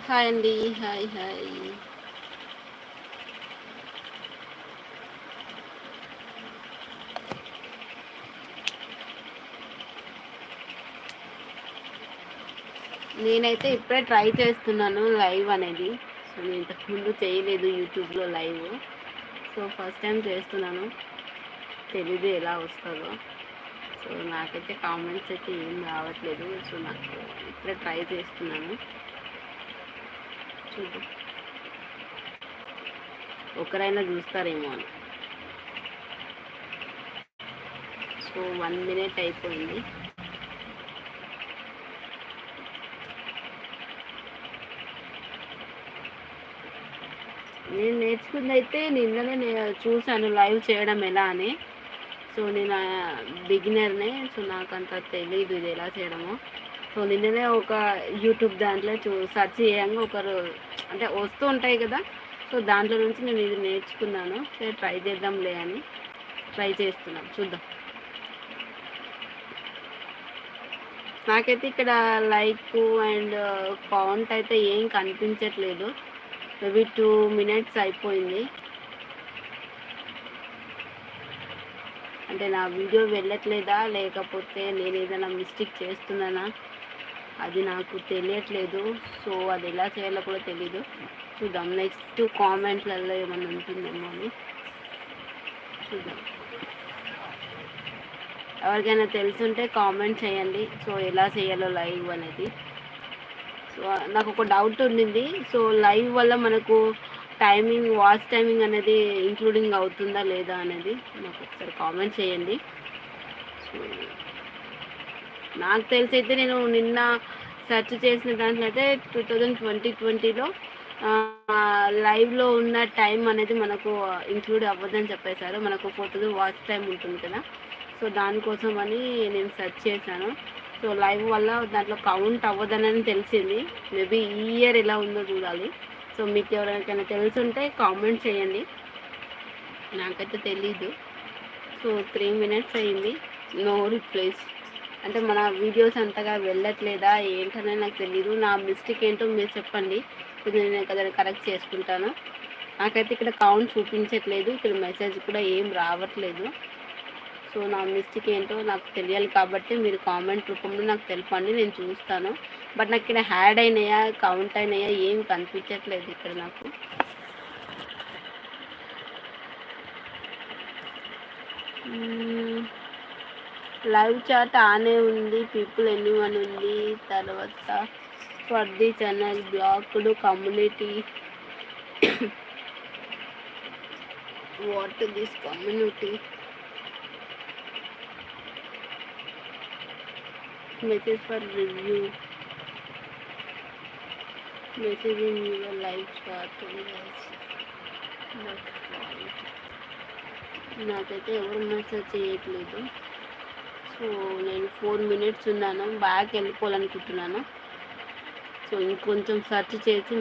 Hi అండి. Hi hi. నేనైతే ఇప్పుడే ట్రై చేస్తున్నాను లైవ్ అనేది. సో నేను ఇంతకుముందు చేయలేదు యూట్యూబ్లో లైవ్. సో ఫస్ట్ టైం చేస్తున్నాను. తెలీదు ఎలా వస్తుందో. సో నాకైతే కామెంట్స్ అయితే ఏం రావట్లేదు. సో నాకు ఇప్పుడే ట్రై చేస్తున్నాను. చూద్దాం ఒకరైనా చూస్తారేమో అని. సో 1 minute అయిపోయింది. నేను నేర్చుకుంది అయితే నిన్ననే చూశాను లైవ్ చేయడం ఎలా అని. సో నేను బిగినర్నే. సో నాకు అంత తెలియదు ఇది ఎలా చేయడమో. సో నిన్ననే ఒక యూట్యూబ్ దాంట్లో సెర్చ్ చేయంగా ఒకరు అంటే వస్తూ ఉంటాయి కదా. సో దాంట్లో నుంచి నేను ఇది నేర్చుకున్నాను. సో ట్రై చేద్దాంలే అని ట్రై చేస్తున్నాను. చూద్దాం. నాకైతే ఇక్కడ లైక్ అండ్ కౌంట్ అయితే ఏం కనిపించట్లేదు. మేబీ 2 minutes అయిపోయింది. అంటే నా వీడియో వెళ్ళట్లేదా లేకపోతే నేను ఏదైనా మిస్టేక్ చేస్తున్నానా అది నాకు తెలియట్లేదు. సో అది ఎలా చేయాలో కూడా తెలీదు. చూద్దాం నెక్స్ట్ కామెంట్లలో ఏమైనా ఉంటుందేమో అని చూద్దాం. ఎవరికైనా తెలుసుంటే కామెంట్ చేయండి. సో ఎలా చేయాలో లైవ్ అనేది. సో నాకు ఒక డౌట్ ఉండింది. సో లైవ్ వల్ల మనకు టైమింగ్ వాచ్ టైమింగ్ అనేది ఇంక్లూడింగ్ అవుతుందా లేదా అనేది నాకు ఒకసారి కామెంట్ చేయండి. సో నాకు తెలిసి అయితే నేను నిన్న సెర్చ్ చేసిన దాంట్లో అయితే 2020లో లైవ్లో ఉన్న టైం అనేది మనకు ఇంక్లూడ్ అవ్వదని చెప్పేశారు. మనకు 4000 వాచ్ టైం ఉంటుంది కదా. సో దానికోసం అని నేను సెర్చ్ చేశాను. సో లైవ్ వల్ల దాంట్లో కౌంట్ అవ్వదని తెలిసింది. మేబీ ఈ ఇయర్ ఎలా ఉందో చూడాలి. సో మీకు ఎవరికైనా తెలుసుంటే కామెంట్ చేయండి. నాకైతే తెలీదు. సో 3 minutes అయింది. No replies. అంటే మన వీడియోస్ అంతగా వెళ్ళట్లేదా ఏంటనే నాకు తెలీదు. నా మిస్టేక్ ఏంటో మీరు చెప్పండి. సో నేను కదా కరెక్ట్ చేసుకుంటాను. నాకైతే ఇక్కడ కౌంట్ చూపించట్లేదు. ఇక్కడ మెసేజ్ కూడా ఏం రావట్లేదు. సో నా మిస్టేక్ ఏంటో నాకు తెలియాలి కాబట్టి మీరు కామెంట్ రూపంలో నాకు తెలపండి. నేను చూస్తాను. బట్ నాకు ఇక్కడ యాడ్ అయినాయా కౌంట్ అయినాయా ఏం కనిపించట్లేదు ఇక్కడ నాకు. లైవ్ చాట్ ఆనే ఉంది. పీపుల్ ఎనీవన్ ఉంది. తర్వాత for the channel blocked community. What this community message for review message in your live chat. నాకైతే ఎవరు మెసేజ్ చేయట్లేదు. సో నేను 4 minutes ఉన్నాను. బ్యాక్ వెళ్ళిపోవాలనుకుంటున్నాను. సో ఇంకొంచెం సెర్చ్ చేసి